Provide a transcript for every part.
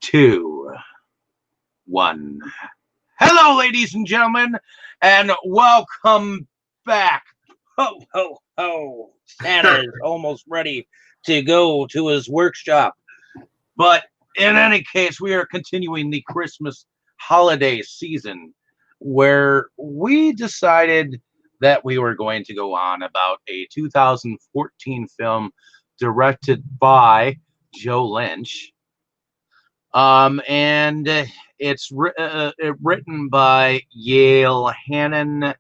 two, one. Hello, ladies and gentlemen, and welcome back. Ho, ho, ho. Santa is almost ready to go to his workshop. But in any case, we are continuing the Christmas holiday season where we decided that we were going to go on about a 2014 film directed by Joe Lynch. And it's written by Yale Hannon,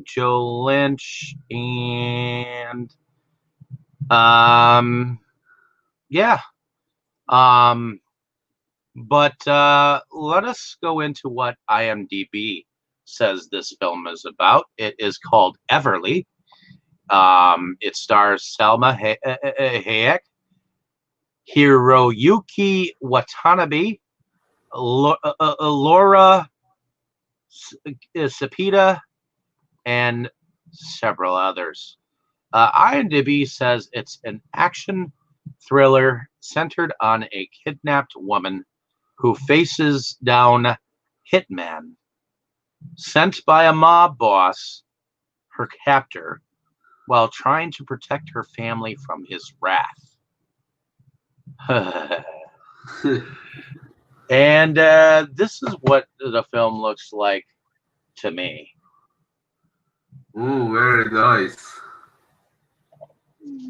Joe Lynch, and yeah. But let us go into what IMDb says this film is about. It is called Everly. It stars Salma Hayek, Hiroyuki Watanabe, Laura Cepeda, and several others. IMDb says it's an action thriller centered on a kidnapped woman who faces down hitman sent by a mob boss, her captor, while trying to protect her family from his wrath. And this is what the film looks like to me. Oh, very nice.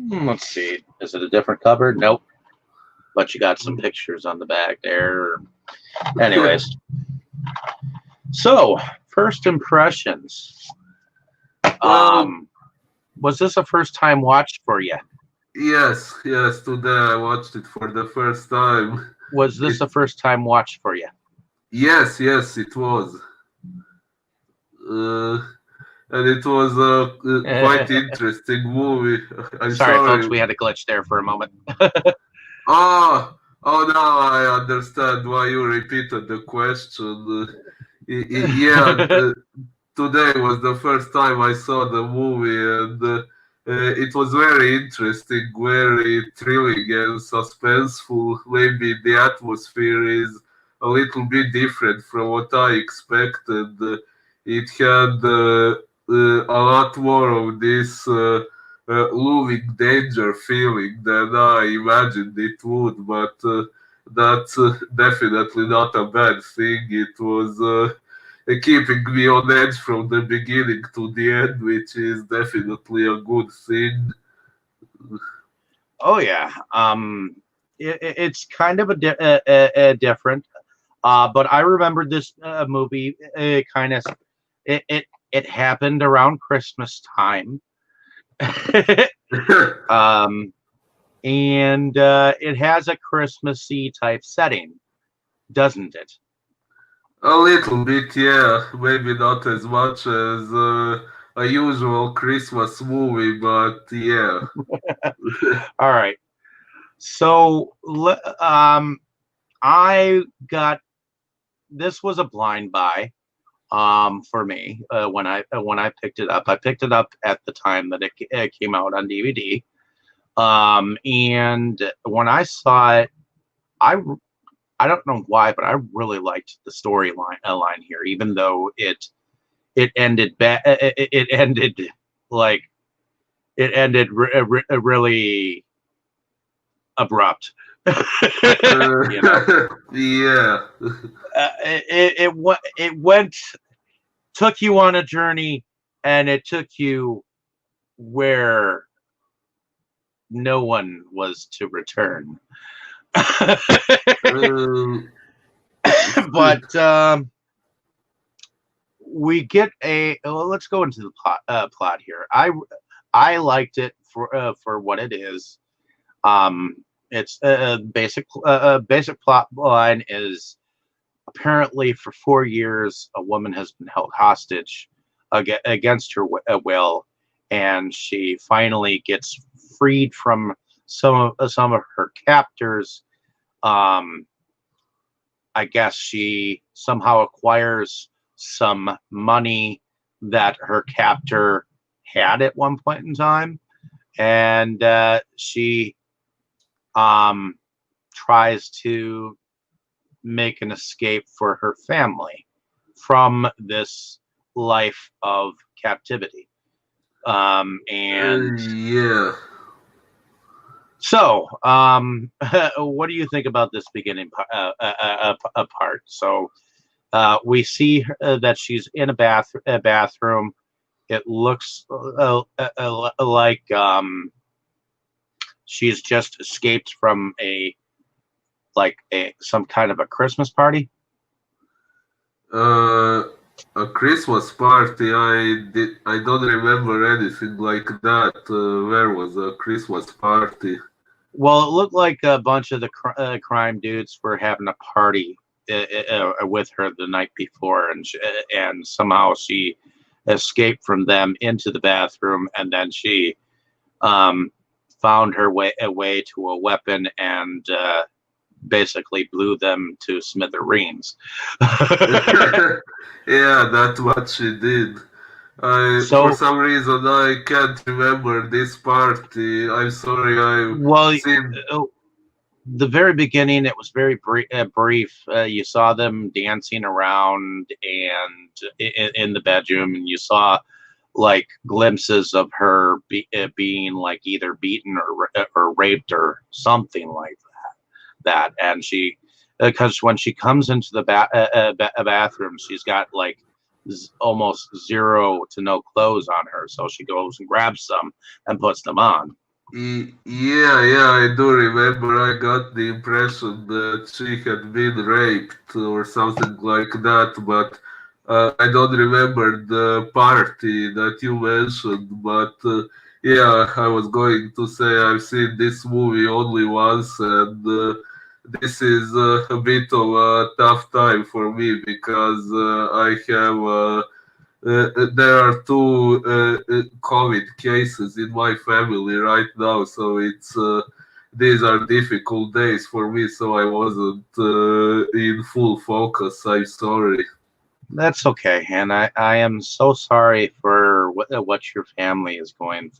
Let's see. Is it a different cover? Nope. But you got some pictures on the back there. Anyways. So, first impressions. Was this a first time watch for you? Yes, today I watched it for the first time. Was this a first time watch for you? Yes, it was. And it was a quite interesting movie. I'm Sorry, sorry. folks, we had a glitch there for a moment. Oh, now I understand why you repeated the question. Today was the first time I saw the movie, and it was very interesting, very thrilling and suspenseful. Maybe the atmosphere is a little bit different from what I expected. It had a lot more of this looming danger feeling than I imagined it would, but that's definitely not a bad thing. It was keeping me on edge from the beginning to the end, which is definitely a good thing. Oh yeah, it's kind of different, but I remember this movie. It happened around Christmas time, and it has a Christmassy type setting, doesn't it? A little bit, yeah. Maybe not as much as a usual Christmas movie, but yeah. All right. So, I got this was a blind buy for me when I picked it up. I picked it up at the time that it came out on DVD. And when I saw it, I don't know why, but I really liked the storyline line here, even though it ended it ended like it ended really abrupt. You know? Yeah. It went took you on a journey, and it took you where no one was to return. But we get a well, let's go into the plot here. I liked it for what it is. It's a basic plot line is apparently for 4 years a woman has been held hostage against her will, and she finally gets freed from some of her captors. I guess she somehow acquires some money that her captor had at one point in time, and she tries to make an escape for her family from this life of captivity. And Yeah. so, what do you think about this beginning part? So, we see that she's in a bathroom. It looks like she's just escaped from some kind of a Christmas party. A Christmas party. I don't remember anything like that. Where was a Christmas party? Well, it looked like a bunch of the crime dudes were having a party with her the night before, and somehow she escaped from them into the bathroom, and then she found her way to a weapon and basically blew them to smithereens. Yeah, that's what she did. For So, some reason, I can't remember this party. I'm sorry. I've well, seen. the very beginning, it was very brief. You saw them dancing around and in the bedroom, and you saw like glimpses of her being like either beaten or raped or something like that. And she, because when she comes into the bathroom, she's got like almost zero to no clothes on her. So she goes and grabs some and puts them on. Yeah, I do remember. I got the impression that she had been raped or something like that, but I don't remember the party that you mentioned. But yeah, I was going to say I've seen this movie only once, and this is a bit of a tough time for me because I have. There are two COVID cases in my family right now, so it's these are difficult days for me. So I wasn't in full focus. I'm sorry. That's okay, and I am so sorry for what your family is going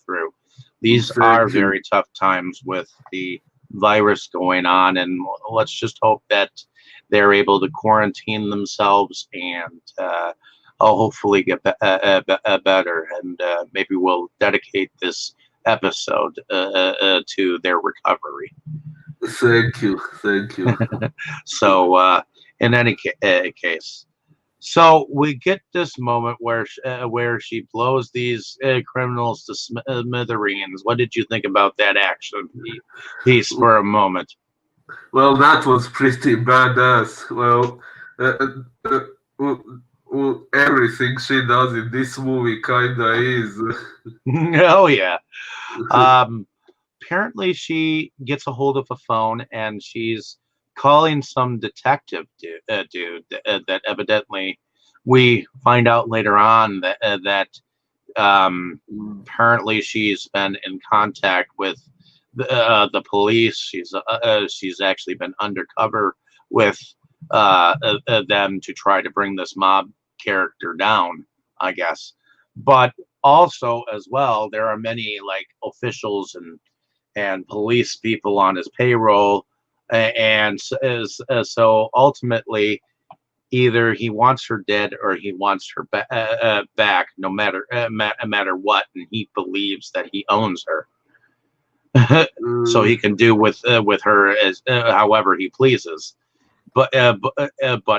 through. These are Thank you. very tough times with the virus going on, and let's just hope that they're able to quarantine themselves and I'll hopefully get better. And maybe we'll dedicate this episode to their recovery. Thank you. Thank you. So, in any case. So we get this moment where she blows these criminals to smithereens. What did you think about that action piece for a moment? Well, that was pretty badass. Well, uh, uh, everything she does in this movie kinda is. Oh yeah. Um, Apparently she gets a hold of a phone and she's calling some detective dude that evidently we find out later on that apparently she's been in contact with the police. She's actually been undercover with them to try to bring this mob character down, I guess. But also as well, there are many like officials and police people on his payroll, and so ultimately either he wants her dead or he wants her back, no matter what, and he believes that he owns her, so he can do with her as however he pleases. But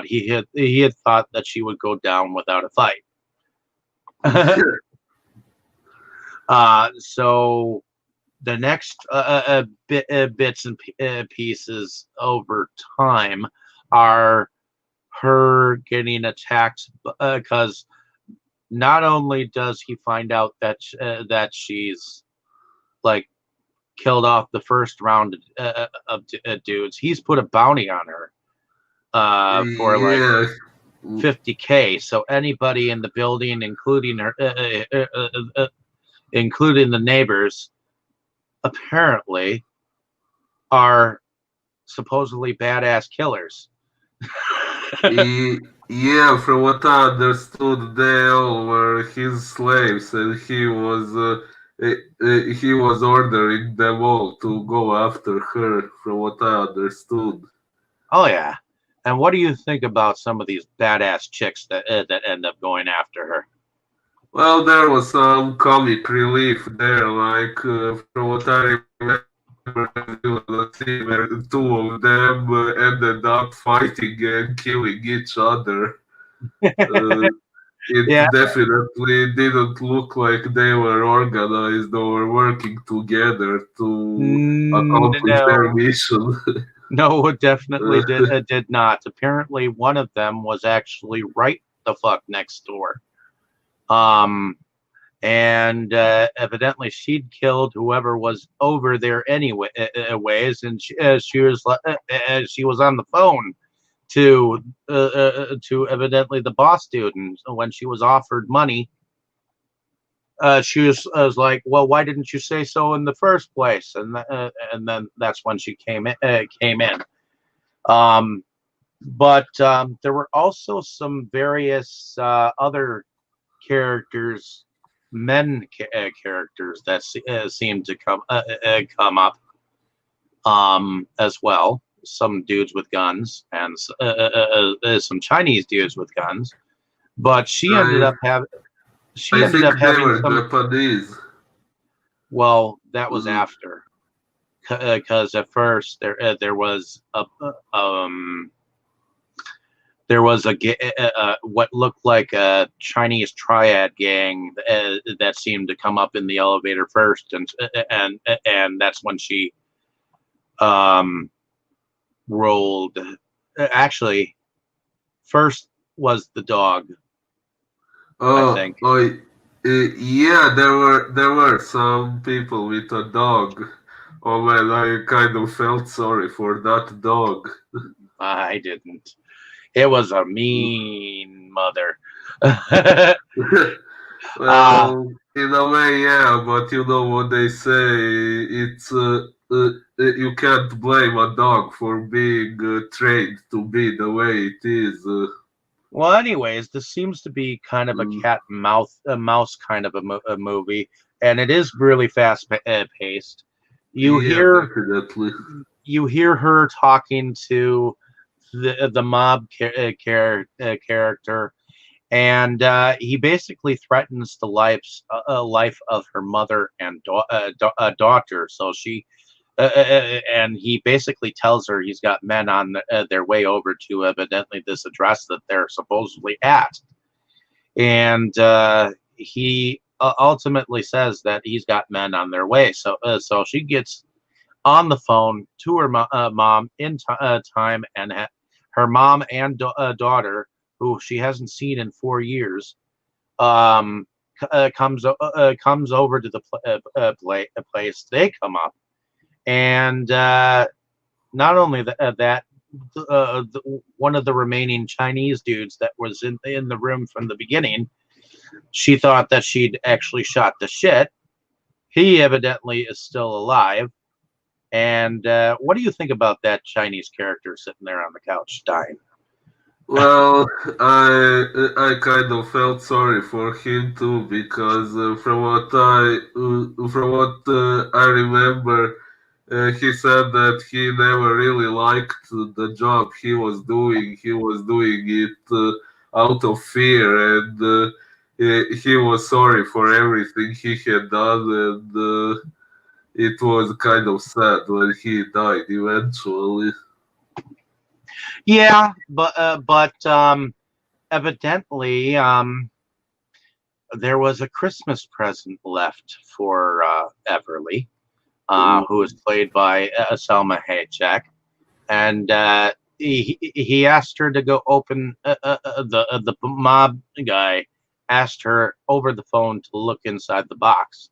he had thought that she would go down without a fight. So the next bits and pieces over time are her getting attacked because not only does he find out that she's like killed off the first round of dudes, he's put a bounty on her for like Yeah. 50K. So anybody in the building, including her, including the neighbors, apparently are supposedly badass killers. Yeah, from what I understood, they all were his slaves, and he was ordering them all to go after her. From what I understood. Oh yeah. And what do you think about some of these badass chicks that end up going after her? Well, there was some comic relief there, like from what I remember, there was a scene where two of them ended up fighting and killing each other. Uh, it Yeah. definitely didn't look like they were organized or working together to accomplish their No, mission. no, it definitely Uh, did not. Apparently, one of them was actually right the fuck next door. Um, and evidently she'd killed whoever was over there anyway, ways, and she was on the phone to evidently the boss dude, and when she was offered money, she was like, "Well, why didn't you say so in the first place?" And then that's when she came in. Um, but there were also some various other characters, characters that seem to come up as well. Some dudes with guns and some Chinese dudes with guns. But I she I ended think up they having were some. Japanese. Well, that was Mm, after, because at first there was what looked like a Chinese triad gang that seemed to come up in the elevator first, and that's when she um, rolled. Actually, first was the dog, I Oh, think. oh, yeah, there were some people with a dog. Oh man, I kind of felt sorry for that dog. I didn't. It was a mean mother. uh, Well, in a way, yeah, but you know what they say. You can't blame a dog for being trained to be the way it is. well, anyways, this seems to be kind of a Mm, cat and mouse kind of a movie, and it is really fast paced. You yeah, hear definitely. you hear her talking to the mob character, and he basically threatens the life of her mother and daughter. So and he basically tells her he's got men on their way over to evidently this address that they're supposedly at, and he ultimately says that he's got men on their way. So she gets on the phone to her mom in time, and her mom and daughter, who she hasn't seen in 4 years, comes over to the place. They come up, and not only that, one of the remaining Chinese dudes that was in the room from the beginning, she thought that she'd actually shot the shit. He evidently is still alive. And what do you think about that Chinese character sitting there on the couch dying? Well, I kind of felt sorry for him too because from what I remember, he said that he never really liked the job he was doing. He was doing it out of fear, and he was sorry for everything he had done, and it was kind of sad when he died eventually. Yeah, but evidently there was a Christmas present left for Everly, who is played by Selma Hayek, and he asked her to go open the mob guy asked her over the phone to look inside the box.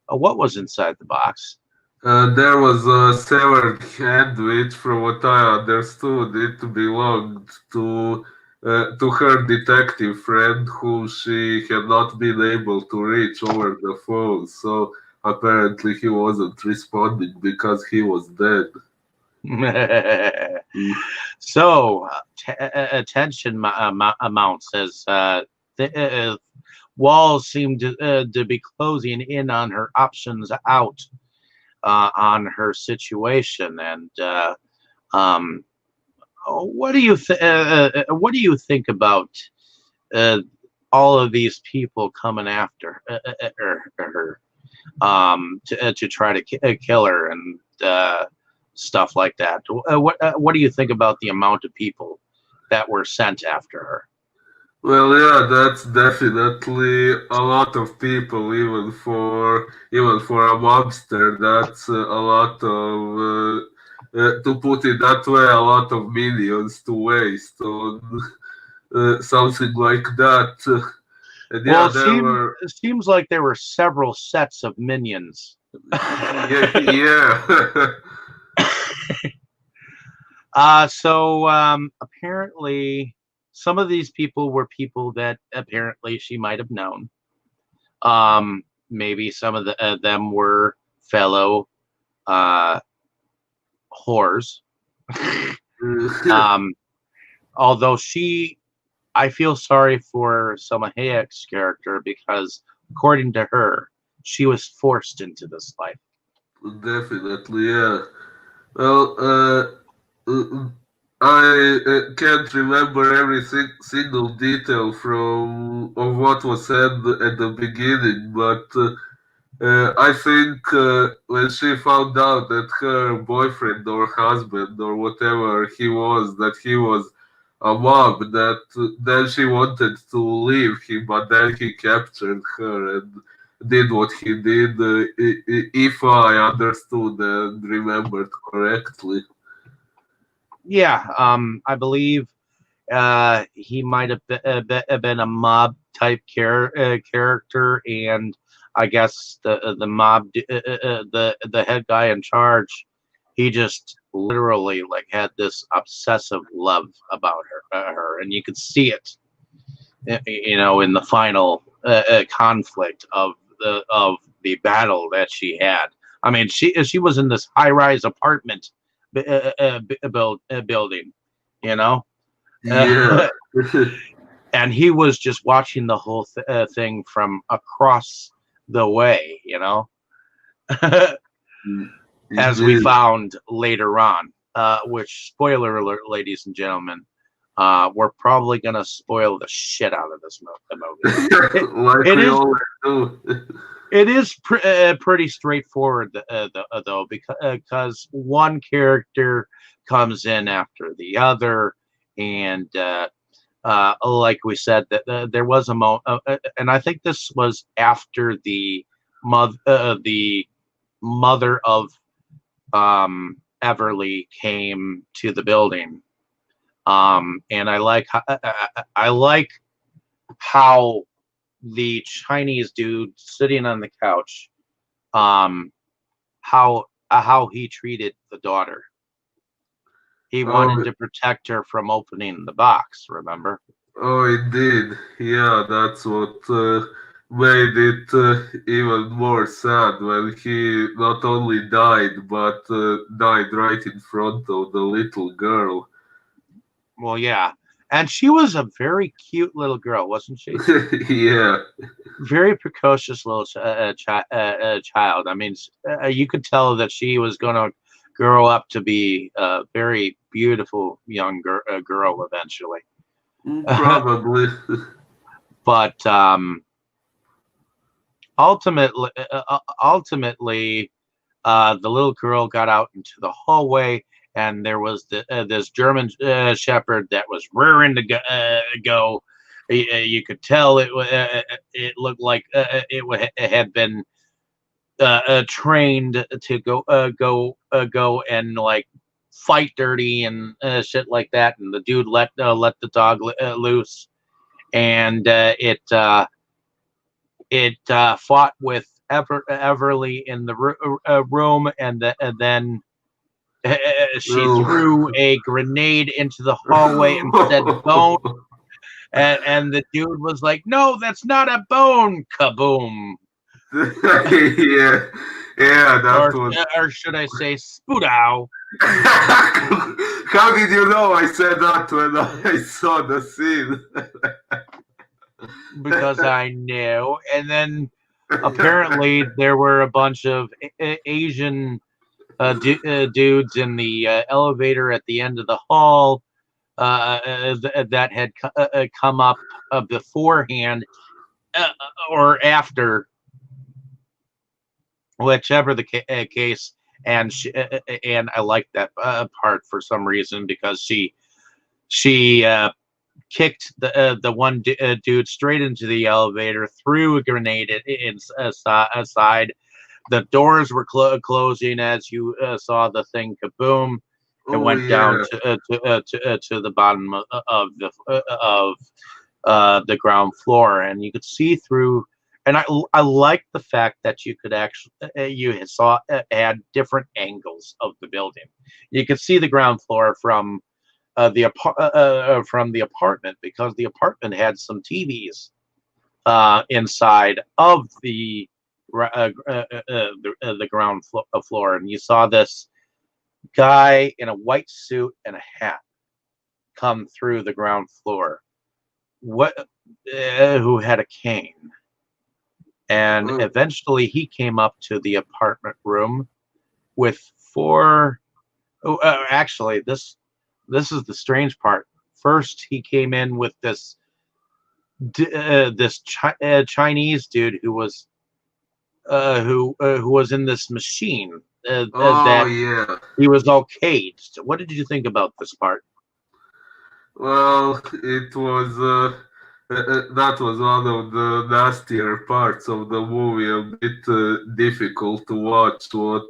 What was inside the box? There was a severed hand which, from what I understood, it belonged to her detective friend who she had not been able to reach over the phone. So apparently he wasn't responding because he was dead. Mm. So attention amounts as walls seem to be closing in on her options out on her situation, and um, what do you think about all of these people coming after her, to try to kill her and stuff like that? What do you think about the amount of people that were sent after her? Well, yeah, that's definitely a lot of people, even for a monster. That's a lot of, to put it that way, a lot of millions to waste on something like that. And Well, yeah, there were, it seems like there were several sets of minions. yeah, yeah. So apparently, some of these people were people that apparently she might have known. Maybe some of them were fellow uh, whores. um, Although I feel sorry for Selma Hayek's character because, according to her, she was forced into this life. Definitely, yeah. Well, I can't remember every single detail from of what was said at the beginning, but I think when she found out that her boyfriend or husband or whatever that he was a mob, that then she wanted to leave him, but then he captured her and did what he did, if I understood and remembered correctly. Yeah, I believe he might have been a mob type character, and I guess the mob, the head guy in charge, he just literally like had this obsessive love about her, and you could see it, in the final conflict of the battle that she had. I mean, she was in this high rise apartment building, you know. Yeah. And he was just watching the whole thing from across the way, as we Indeed. found later on. Which, spoiler alert, ladies and gentlemen, we're probably gonna spoil the shit out of this movie. Like It we is always do. it is pretty straightforward, though, because one character comes in after the other, and like we said, that there was a and I think this was after the mother of Everly came to the building, and I like how the Chinese dude sitting on the couch, um, how he treated the daughter. He wanted Oh, to protect her from opening the box. Remember? oh, indeed. Yeah, that's what made it even more sad when he not only died, but died right in front of the little girl. Well, yeah. And she was a very cute little girl, wasn't she? Yeah. Very precocious little child. I mean, you could tell that she was going to grow up to be a very beautiful young girl eventually. Probably. But ultimately, the little girl got out into the hallway, and there was this German Shepherd that was rearing to go. You could tell it looked like it had been trained to go and like fight dirty and shit like that. And the dude let the dog loose, and it fought with Everly in the room, and then she Oh. threw a grenade into the hallway and said bone, and the dude was like, no, that's not a bone. Kaboom. Yeah. Yeah, that or was. or should I say spoodow. How did you know I said that when I saw the scene? Because I knew. And then apparently there were a bunch of Asian dudes in the elevator at the end of the hall, that had come up beforehand or after, whichever the case. And and I like that part for some reason, because she kicked the one dude straight into the elevator, threw a grenade inside. The doors were closing as you saw the thing kaboom. It Oh went down yeah. to the bottom of the ground floor, and you could see through. And I like the fact that you could actually you saw had different angles of the building. You could see the ground floor from from the apartment, because the apartment had some TVs inside of the ground floor, and you saw this guy in a white suit and a hat come through the ground floor, what who had a cane, and Oh, eventually he came up to the apartment room with four. Oh, actually, this is the strange part. First, he came in with this Chinese dude who was in this machine oh that yeah. he was all caged. What did you think about this part? Well, it was that was one of the nastier parts of the movie. A bit difficult to watch what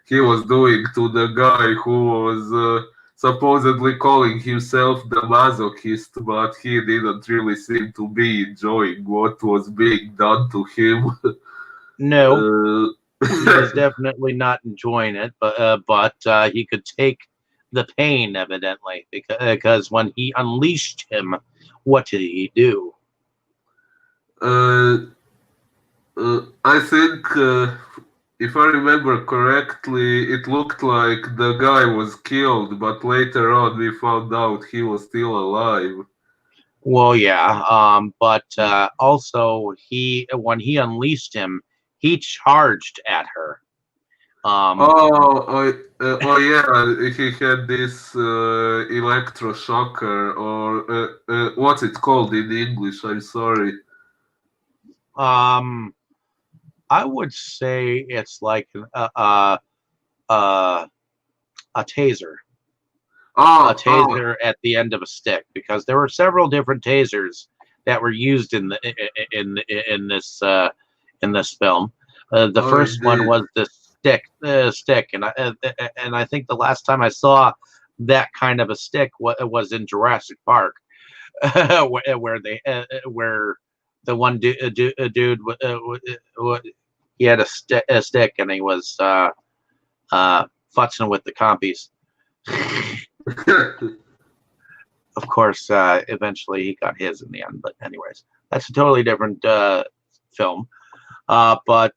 he was doing to the guy who was supposedly calling himself the masochist, but he didn't really seem to be enjoying what was being done to him. No, Uh, he was definitely not enjoying it, but he could take the pain, evidently, because when he unleashed him, what did he do? uh, I think, if I remember correctly, it looked like the guy was killed, but later on we found out he was still alive. Well, yeah, but also when he unleashed him, he charged at her. Um, Oh yeah, he had this electroshocker, or what's it called in English? I'm sorry. um, I would say it's like uh, a taser, Oh, oh, at the end of a stick, because there were several different tasers that were used in this film. The oh, first one indeed. was the stick, and I think the last time I saw that kind of a stick was in Jurassic Park, where the one dude he had a stick, and he was futzing with the compies. Of course, eventually he got his in the end. But anyways, that's a totally different film. But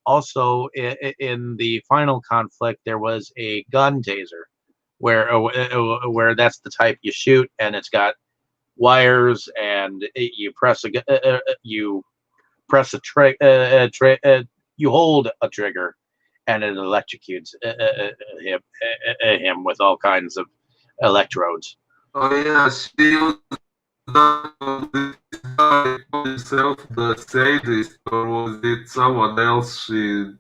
also in the final conflict, there was a gun taser, where that's the type you shoot, and it's got wires, and you press a you hold a trigger, and it electrocutes him with all kinds of electrodes. Oh yeah, she used that on this guy called himself the sadist, or was it someone else she used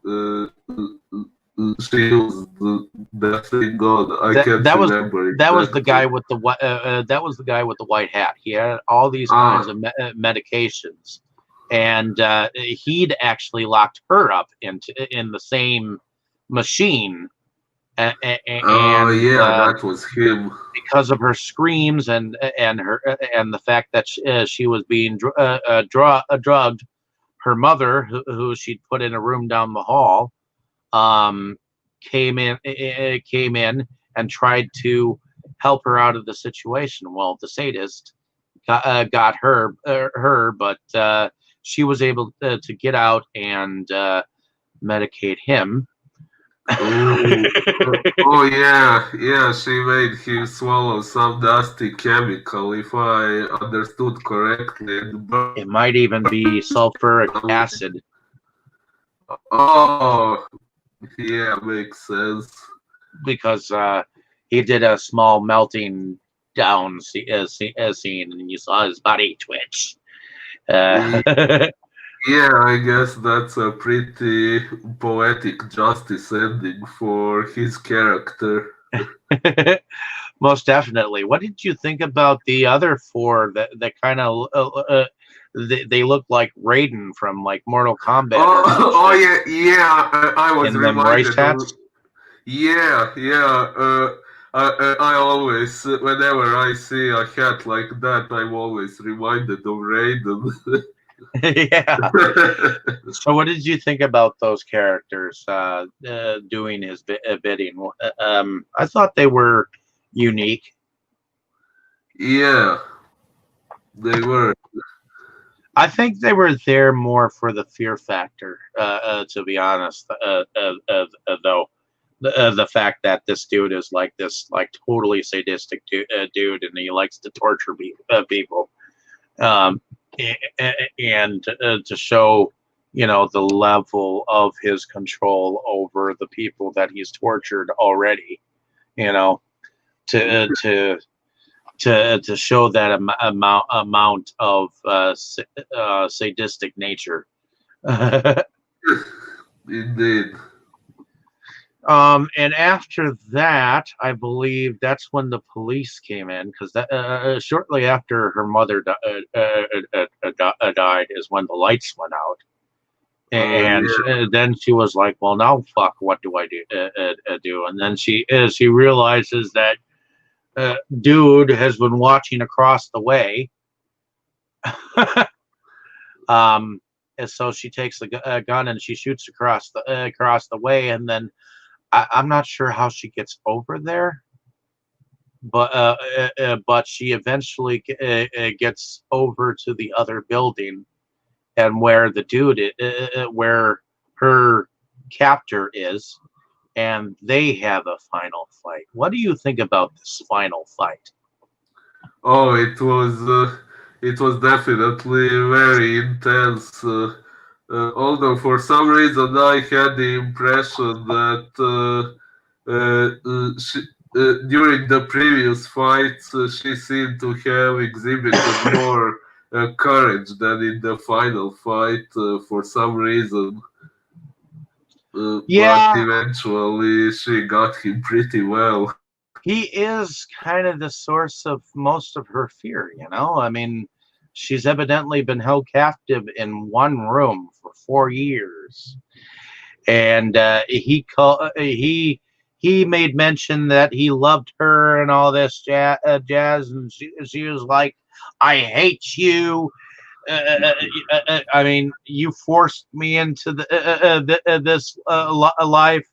the thing on? I That can't that was remember that was the exactly. guy with the that was the guy with the white hat. He had all these kinds Ah, of medications, and he'd actually locked her up in the same machine, oh and yeah, that was him. because of her screams and her and the fact that she was being drugged, her mother, who she'd put in a room down the hall, um, came in and tried to help her out of the situation. Well, the sadist got her, but she was able to get out and medicate him. Oh, oh yeah, yeah. She made him swallow some nasty chemical, if I understood correctly, and It might even be sulfuric acid, oh, yeah, makes sense. because he did a small melting down scene, and you saw his body twitch. Uh, Yeah, I guess that's a pretty poetic justice ending for his character. Most definitely. What did you think about the other four that kind of they look like Raiden from like Mortal Kombat Oh, or some oh shit? yeah, yeah. I was And them rice reminded of. tats. Yeah, yeah. I always, whenever I see a hat like that, I'm always reminded of Raiden. Yeah. So, what did you think about those characters doing his bidding? I thought they were unique. Yeah, they were. I think they were there more for the fear factor, to be honest. Though the fact that this dude is like this, like totally sadistic dude, and he likes to torture people, um, and to show, the level of his control over the people that he's tortured already. You know, to to show that amount of sadistic nature. Indeed. And after that, I believe that's when the police came in, because shortly after her mother died is when the lights went out, and Yeah. then she was like, "Well, now fuck, what do I do?" And then she realizes that dude has been watching across the way. And so she takes the gun and she shoots across the way, and then I'm not sure how she gets over there, but she eventually gets over to the other building, and where the dude where her captor is, and they have a final fight. What do you think about this final fight? Oh, it was definitely very intense. Although for some reason I had the impression that during the previous fights she seemed to have exhibited more courage than in the final fight for some reason. But Yeah, eventually she got him pretty well. he is kind of the source of most of her fear, I mean, she's evidently been held captive in one room for 4 years, and he made mention that he loved her and all this jazz, and she was like, "I hate you." I mean, you forced me into this life,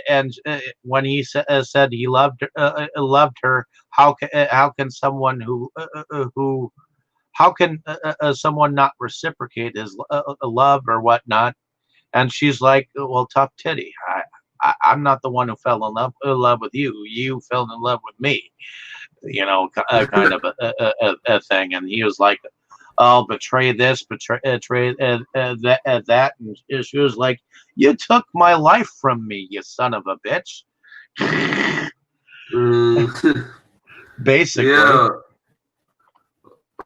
and when he said he loved her, how can someone who how can someone not reciprocate his love or whatnot? And she's like, "Well, tough titty. I'm not the one who fell in love with you. You fell in love with me." Kind of a thing. And he was like, "I'll betray this, betray that." And she was like, "You took my life from me, you son of a bitch." Uh, Basically. yeah,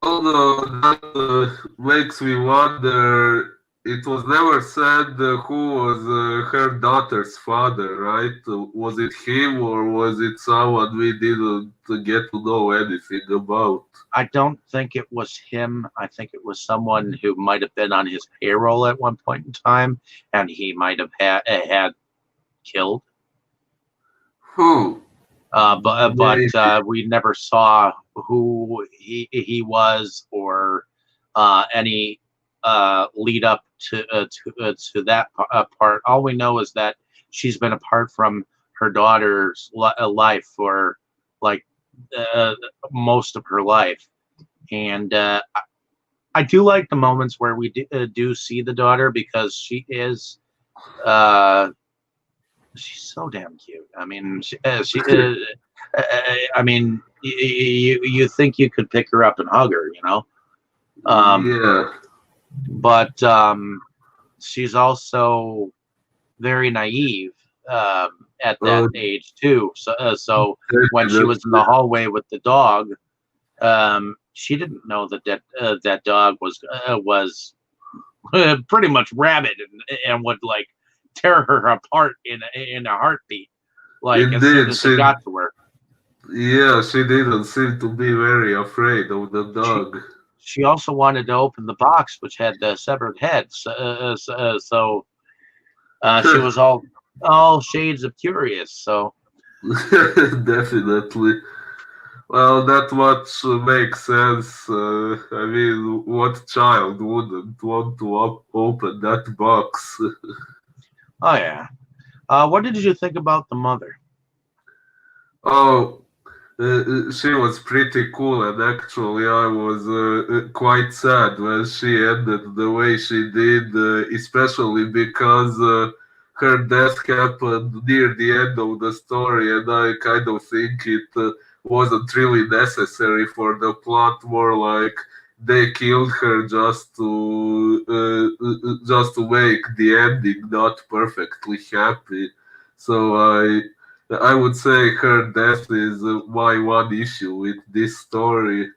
although that makes me wonder, it was never said who was her daughter's father, right? Was it him or was it someone we didn't get to know anything about? I don't think it was him. I think it was someone who might have been on his payroll at one point in time, and he might have had killed. Who? But we never saw who he was, or any lead up to that part. All we know is that she's been apart from her daughter's life for like uh, most of her life, and I do like the moments where we do see the daughter, because uh, she's so damn cute. I mean, I mean, you think you could pick her up and hug her. Um, Yeah. but she's also very naive, at that age too. So when she was in the hallway with the dog, she didn't know that dog was pretty much rabid and would like tear her apart in a heartbeat, like as soon Indeed, as it got to her. yeah, she didn't seem to be very afraid of the She dog. she also wanted to open the box, which had the severed heads. So she was all shades of curious. So Definitely. Well, that much makes sense. I mean, what child wouldn't want to open that box? oh yeah. What did you think about the mother? Oh, she was pretty cool, and actually, I was quite sad when she ended the way she did, especially because her death happened near the end of the story, and I kind of think it wasn't really necessary for the plot. More like they killed her just to make the ending not perfectly happy. So I would say her death is my one issue with this story.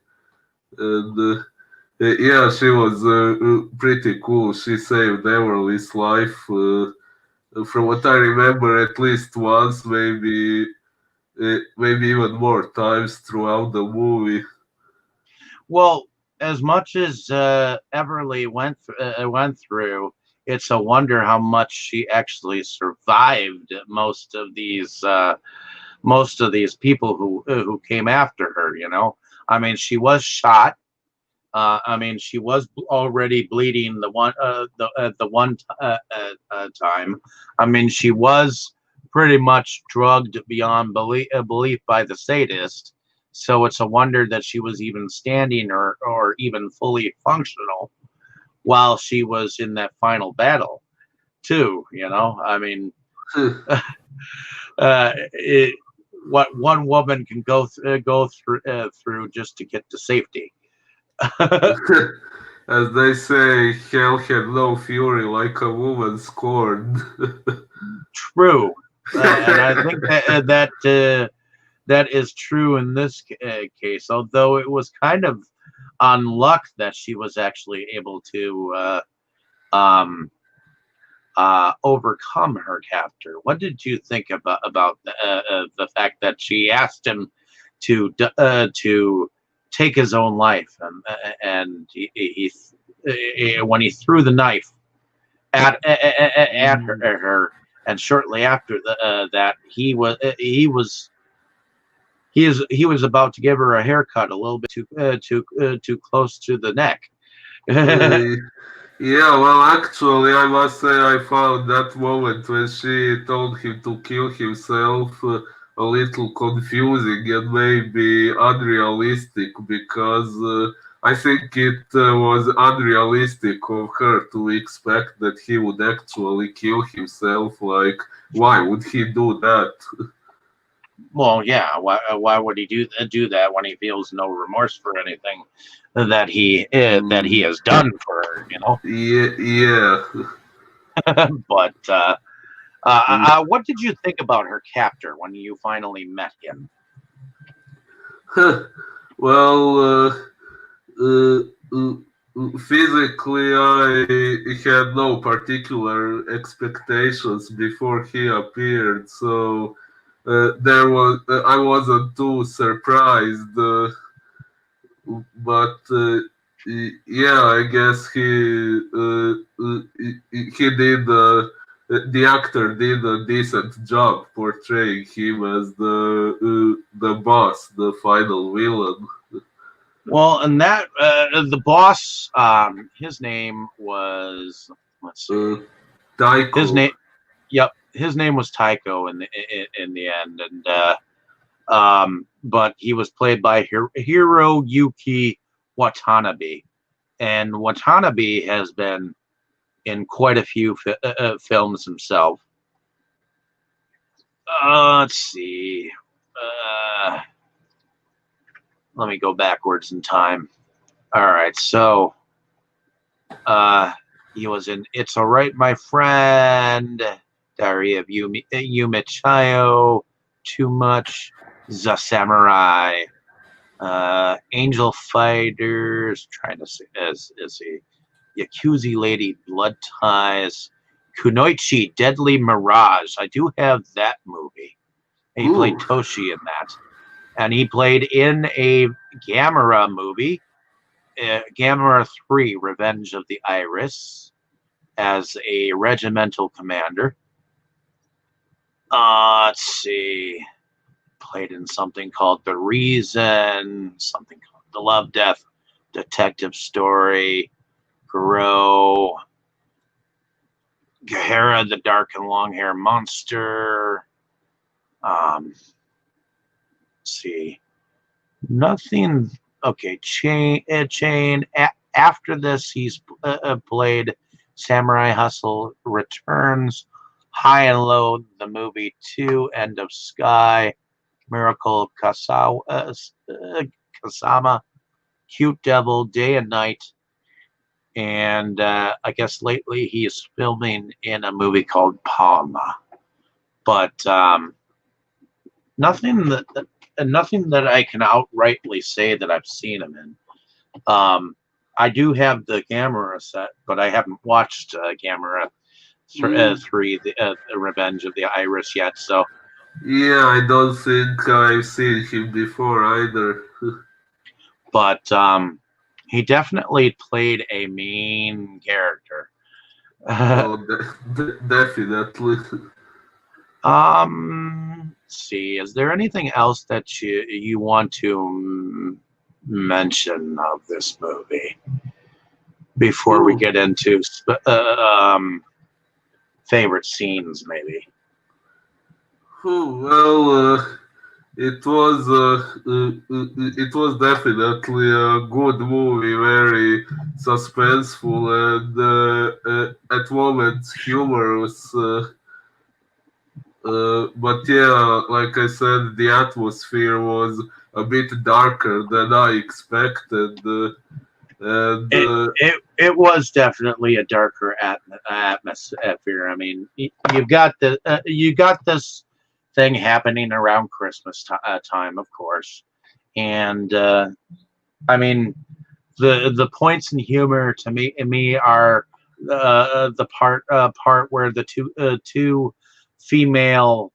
And yeah, she was pretty cool. She saved Everly's life. From what I remember, at least once, maybe even more times throughout the movie. Well, as much as Everly went through, it's a wonder how much she actually survived most of these people who came after her. You know, I mean, she was shot. I mean, she was already bleeding the one time. I mean, she was pretty much drugged beyond belief by the sadist. So it's a wonder that she was even standing or even fully functional while she was in that final battle, too. You know, I mean, it, what one woman can go through just to get to safety. As they say, hell had no fury like a woman scorned. True, and I think that is true in this case. Although it was kind of on luck that she was actually able to um, overcome her captor. What did you think about the fact that she asked him to take his own life, and when he threw the knife at her, and shortly after that he was about to give her a haircut a little bit too close to the neck. Uh, yeah, well, actually, I must say I found that moment when she told him to kill himself a little confusing and maybe unrealistic because I think it was unrealistic of her to expect that he would actually kill himself. Like, why would he do that? Well, yeah. Why would he do that when he feels no remorse for anything that he has done for her? You know. Yeah, yeah. But what did you think about her captor when you finally met him? Well, uh, uh, physically, I had no particular expectations before he appeared, so I wasn't too surprised. But yeah, I guess he did. The actor did a decent job portraying him as the boss, the final villain. Well, and that the boss, his name was, let's see, Uh, Taiko. his name. Yep, his name was Tycho in the end, and but he was played by Hiroyuki Watanabe, and Watanabe has been in quite a few films himself. Let's see. Uh, Let me go backwards in time. All right, so he was in "It's All Right, My Friend," Diary of Yumi Chayo, Too Much, The Samurai, Angel Fighters, trying to say as a Yakuza Lady, Blood Ties, Kunoichi, Deadly Mirage. I do have that movie. He played Toshi in that. And he played in a Gamera movie, Gamera 3, Revenge of the Iris, as a regimental commander. Let's see. Played in something called The Reason, something called The Love Death Detective Story, Grow, Gahara, the Dark and Long Hair Monster. Let's see. Nothing. Okay, Chain. After this, he's played Samurai Hustle Returns, High and Low, the movie 2, End of Sky, Miracle of Kasama, Cute Devil, Day and Night, and I guess lately he's filming in a movie called Palma. But nothing that I can outrightly say that I've seen him in. I do have the Gamera set, but I haven't watched Gamera 3, the Revenge of the Iris yet. So Yeah, I don't think I've seen him before either. but he definitely played a mean character. Oh, definitely. Let's see, is there anything else that you want to mention of this movie before we get into favorite scenes, maybe? Well, it was definitely a good movie, very suspenseful and at moments humorous. But yeah, like I said, the atmosphere was a bit darker than I expected. And It was definitely a darker atmosphere. I mean, you got this thing happening around Christmas time, of course, and I mean the points in humor to me are the part where the two female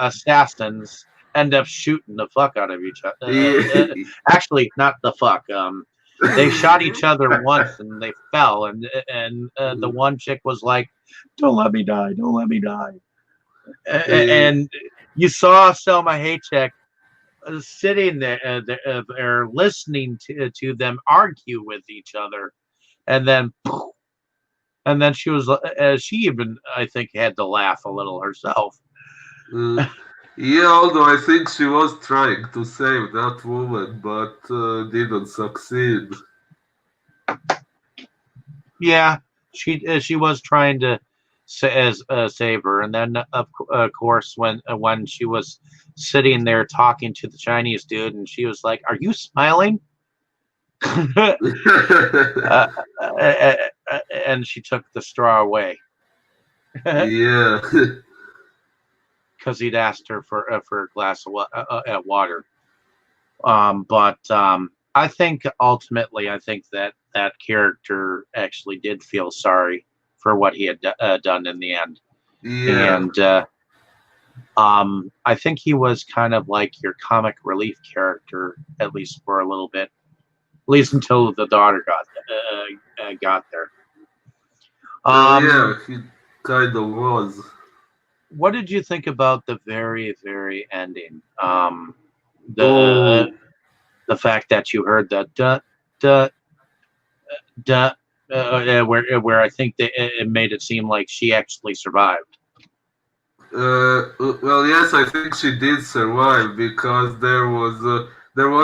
assassins end up shooting the fuck out of each other. Actually, not the fuck. They shot each other once and they fell, and the one chick was like, "Don't let me die! Don't let me die!" And you saw Selma Hayek sitting there listening to them argue with each other, and then she was she even, I think, had to laugh a little herself. Yeah, although I think she was trying to save that woman, but didn't succeed. Yeah, she was trying to save her, and then of course when she was sitting there talking to the Chinese dude, and she was like, "Are you smiling?" And she took the straw away. Yeah. Because he'd asked her for a glass of water. But I think ultimately, I think that character actually did feel sorry for what he had done in the end. Yeah. And I think he was kind of like your comic relief character, at least for a little bit, at least until the daughter got there. Yeah, he kind of was. What did you think about the very, very ending? The fact that you heard the duh, duh, duh, where I think that it made it seem like she actually survived. Well, yes, I think she did survive because there was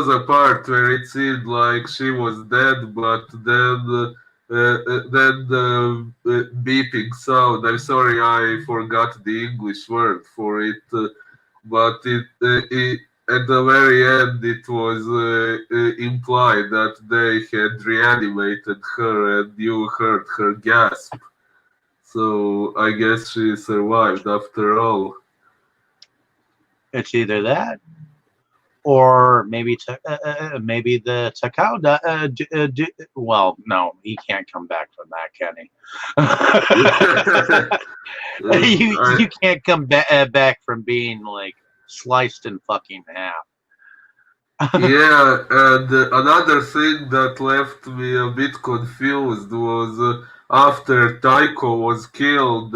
a part where it seemed like she was dead, but then the beeping sound. I'm sorry, I forgot the English word for it, but it at the very end it was implied that they had reanimated her, and you heard her gasp. So I guess she survived after all. It's either that, or maybe maybe the Takao. Well, no, he can't come back from that, can he? You can't come back from being like sliced in fucking half. Yeah, and another thing that left me a bit confused was after Taiko was killed,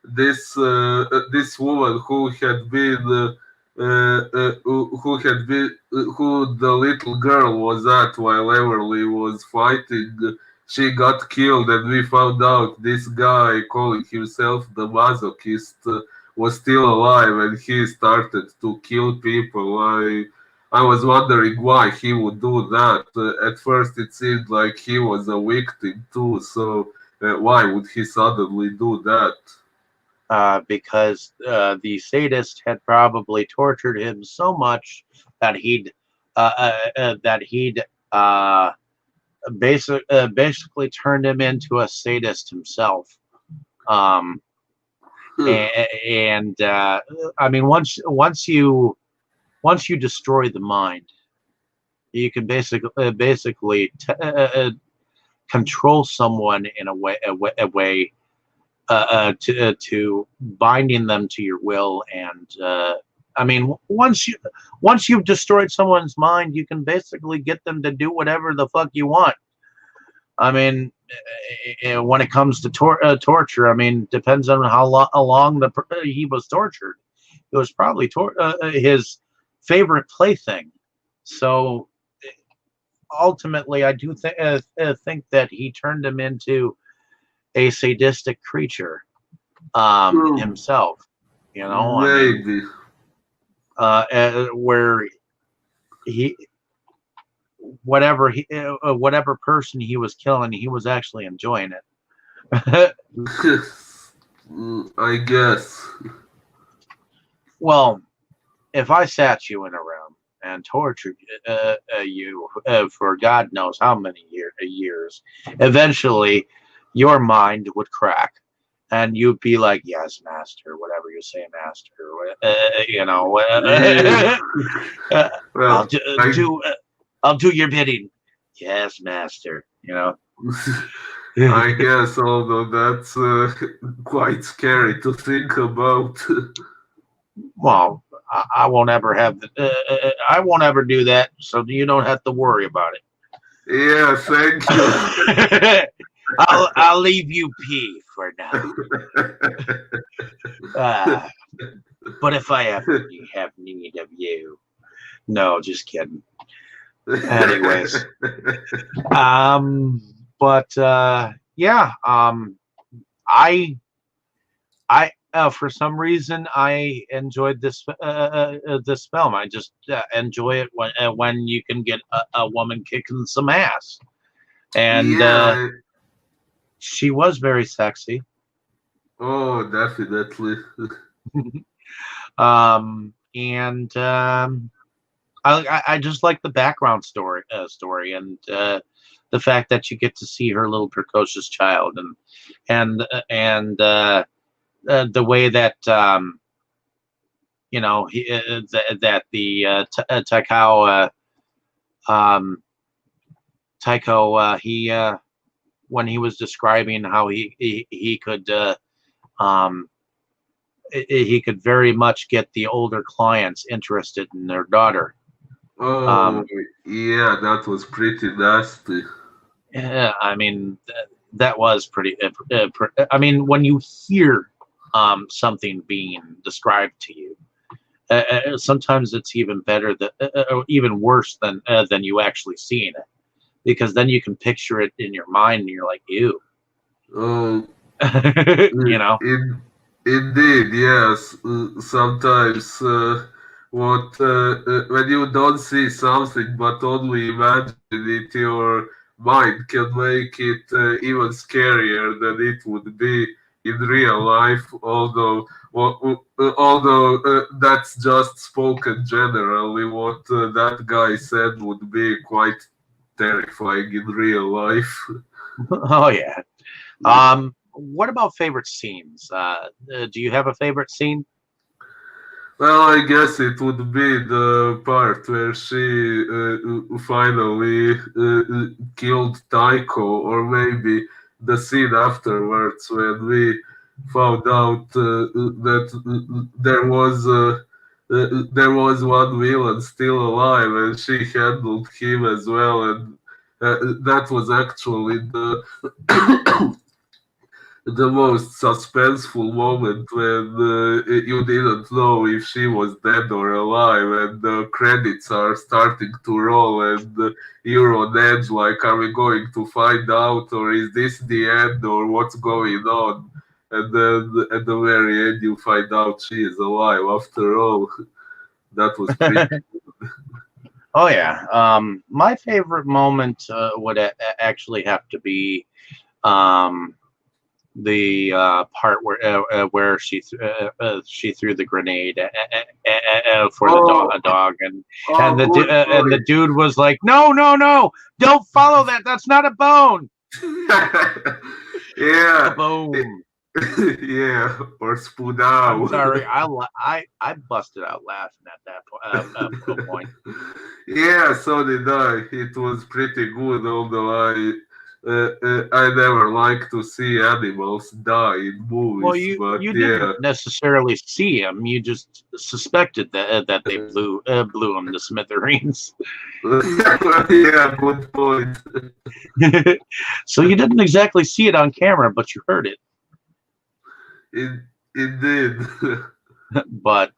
this woman who the little girl was at while Everly was fighting, she got killed, and we found out this guy calling himself the masochist was still alive, and he started to kill people. I was wondering why he would do that. At first, it seemed like he was a victim too, so why would he suddenly do that? Because the sadist had probably tortured him so much that he'd basically turned him into a sadist himself. And I mean, once you destroy the mind, you can basically control someone in a way to binding them to your will. And I mean, once you've destroyed someone's mind, you can basically get them to do whatever the fuck you want. I mean, when it comes to torture, I mean, depends on how long he was tortured. It was probably his favorite plaything. So ultimately, I do think that he turned him into a sadistic creature himself. You know, maybe. I mean, where he whatever person he was killing, he was actually enjoying it. I guess. Well, if I sat you in a room and tortured you for God knows how many years, eventually your mind would crack, and you'd be like, "Yes, master, whatever you say, master." You know, Well, I'll do your bidding. Yes, master. You know. I guess, although that's quite scary to think about. Well, I won't ever have. I won't ever do that, so you don't have to worry about it. Yeah, thank you. I'll leave you pee for now. But if I ever have need of you, no, just kidding. Anyways, but yeah, I for some reason I enjoyed this film. I just enjoy it when you can get a woman kicking some ass, and Yeah. she was very sexy. Oh, definitely. And I just like the background story and the fact that you get to see her little precocious child and the way that you know that the Taiko he when he was describing how he could um, he could very much get the older clients interested in their daughter. Oh, yeah, that was pretty nasty. Yeah, I mean that was pretty. I mean, when you hear something being described to you, sometimes it's even better or even worse than you actually seeing it, because then you can picture it in your mind and you're like, ew. Oh, You know. indeed, yes. Sometimes when you don't see something but only imagine it, your mind can make it even scarier than it would be in real life. Although that's just spoken generally, what that guy said would be quite terrifying in real life. Oh yeah. what about favorite scenes? Do you have a favorite scene? Well, I guess it would be the part where she finally killed Taiko, or maybe the scene afterwards when we found out that there was one villain still alive, and she handled him as well, and that was actually the most suspenseful moment when you didn't know if she was dead or alive, and the credits are starting to roll, and you're on edge like, are we going to find out, or is this the end, or what's going on? And then at the very end, you find out she is alive after all. That was pretty. Oh yeah. My favorite moment would actually have to be um, the part where she threw the grenade for the Oh, dog, and good and the point. dude was like, no, no, no, don't follow that. That's not a bone. A Yeah. bone. Yeah, or I'm Spunao. sorry. I busted out laughing at that point. Yeah, so did I. It was pretty good, although I never like to see animals die in Well, movies, but you yeah. didn't necessarily see him. You just suspected that they blew him to smithereens. Yeah, good point. So you didn't exactly see it on camera, but you heard it. It did. But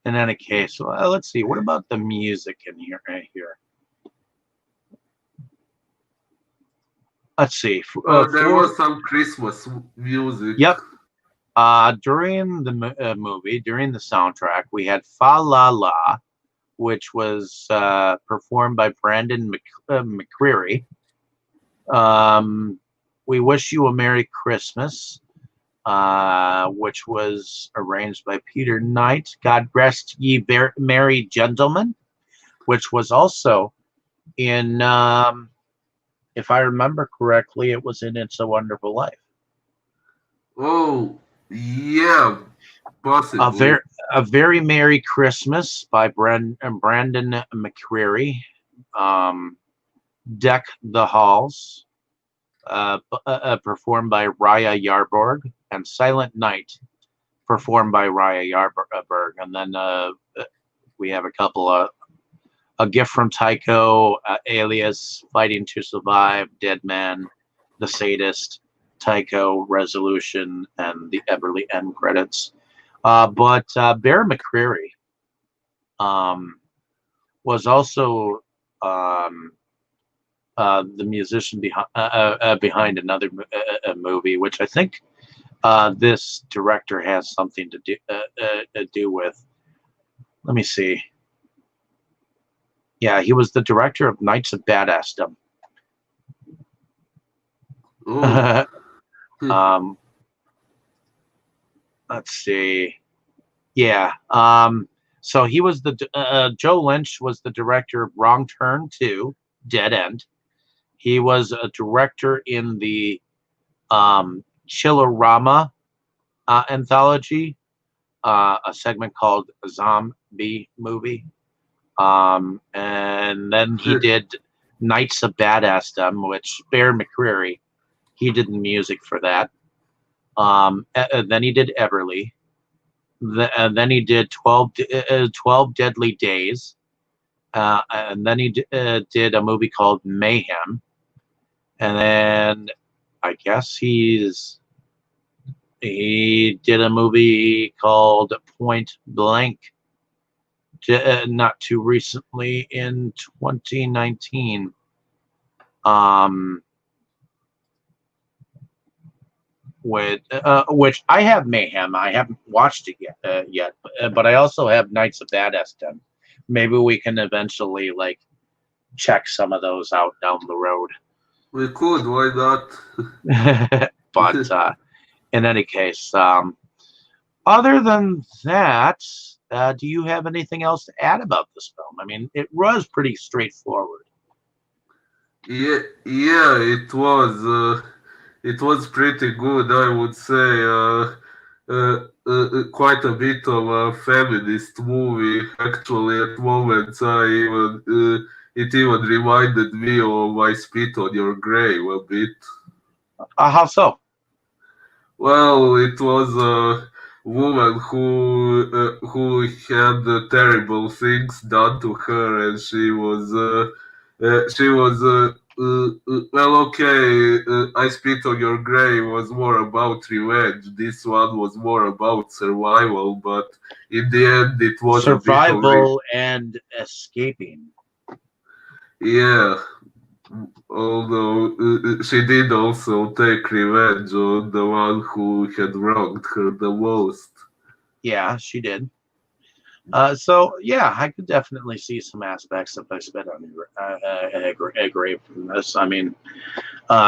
in any case, let's see. What about the music in here? Let's see. There For was some Christmas music. Yep. During the movie, during the soundtrack, we had "Fa La La," which was performed by Brandon McCreary. "We Wish You a Merry Christmas," which was arranged by Peter Knight. "God Rest Ye Merry Gentlemen," which was also in, if I remember correctly, it was in "It's a Wonderful Life." Oh, yeah, A possibly. very a very Merry Christmas by Brandon McCreary. Um, Deck the Halls, performed by Raya Yarborg, and Silent Night, performed by Raya Yarborg. And then we have a couple of A Gift from Tycho, Alias, Fighting to Survive, Dead Man, The Sadist, Tycho, Resolution, and the Everly end credits. But Bear McCreary um, was also um, the musician behind another movie, which I think this director has something to do with. Let me see. Yeah, he was the director of Knights of Badassdom. Oh, um, let's see. Yeah. So he was Joe Lynch was the director of Wrong Turn 2, Dead End. He was a director in the Chillerama anthology, a segment called Zombie Movie. And then he did Knights of Badassdom, which Bear McCreary, he did the music for that. And then he did Everly. And then he did 12 Deadly Days. And then he did a movie called Mayhem. And then I guess he did a movie called Point Blank not too recently in 2019. With which I have Mayhem. I haven't watched it yet, but I also have Knights of Badassdom. Maybe we can eventually like check some of those out down the road. we could, why not? But in any case, other than that, do you have anything else to add about this film? I mean, it was pretty straightforward. Yeah, yeah, it was. it was pretty good, I would say. Quite a bit of a feminist movie. Actually, at moments, it even reminded me of I Spit on Your Grave a bit. How so? Well, it was a woman who had terrible things done to her, and she was well, okay. I Spit on Your Grave was more about revenge. This one was more about survival, but in the end, it was a bit of Survival and escaping. yeah. Although she did also take revenge on the one who had wronged her the most. Yeah, she did. So yeah, I could definitely see some aspects of I Spit on a Grave from this. I mean,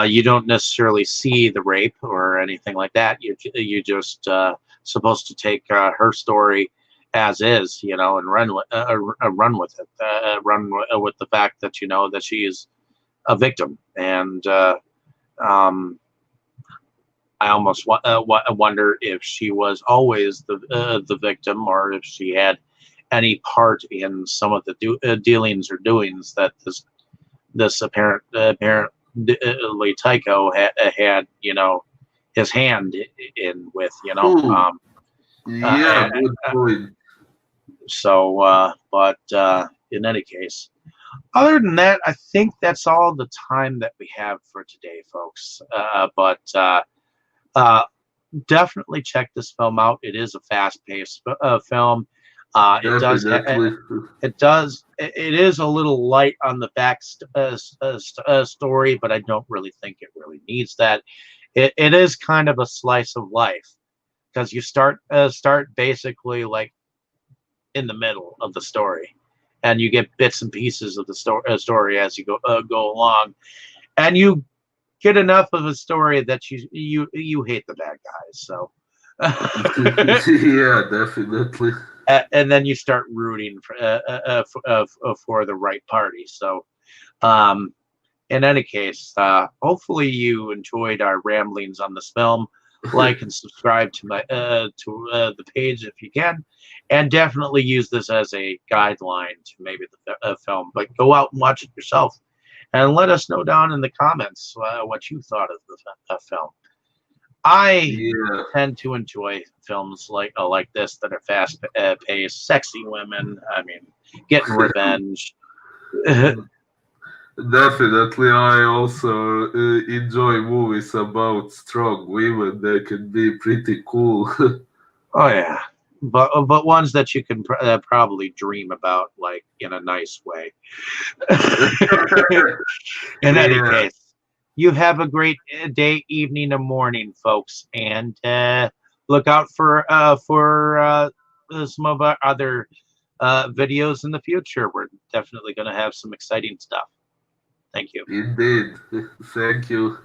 you don't necessarily see the rape or anything like that. You just supposed to take her story as is, you know, and run with it, with the fact that you know that she is a victim, and I almost wonder if she was always the victim, or if she had any part in some of the dealings or doings that this apparently Tycho had, you know, his hand in with, you know. Hmm. Uh, Yeah, good point. but in any case, other than that, I think that's all the time that we have for today, folks. Uh, definitely check this film out. It is a fast-paced film. Definitely. It is a little light on the story, but I don't really think it really needs that. It is kind of a slice of life, because you start basically like in the middle of the story, and you get bits and pieces of the story as you go along, and you get enough of a story that you hate the bad guys. So, Yeah, definitely. and then you start rooting for the right party. So, um, in any case, hopefully you enjoyed our ramblings on this film. Like and subscribe to the page if you can, and definitely use this as a guideline to maybe the film. But go out and watch it yourself, and let us know down in the comments what you thought of the film. I Yeah. tend to enjoy films like this that are fast paced, sexy women. I mean, getting revenge. Definitely, I also enjoy movies about strong women. They can be pretty cool. Oh yeah, but ones that you can probably dream about, like in a nice way. In any Yeah, case, you have a great day, evening, or morning, folks, and look out for some of our other videos in the future. We're definitely going to have some exciting stuff. Thank you. indeed. Thank you.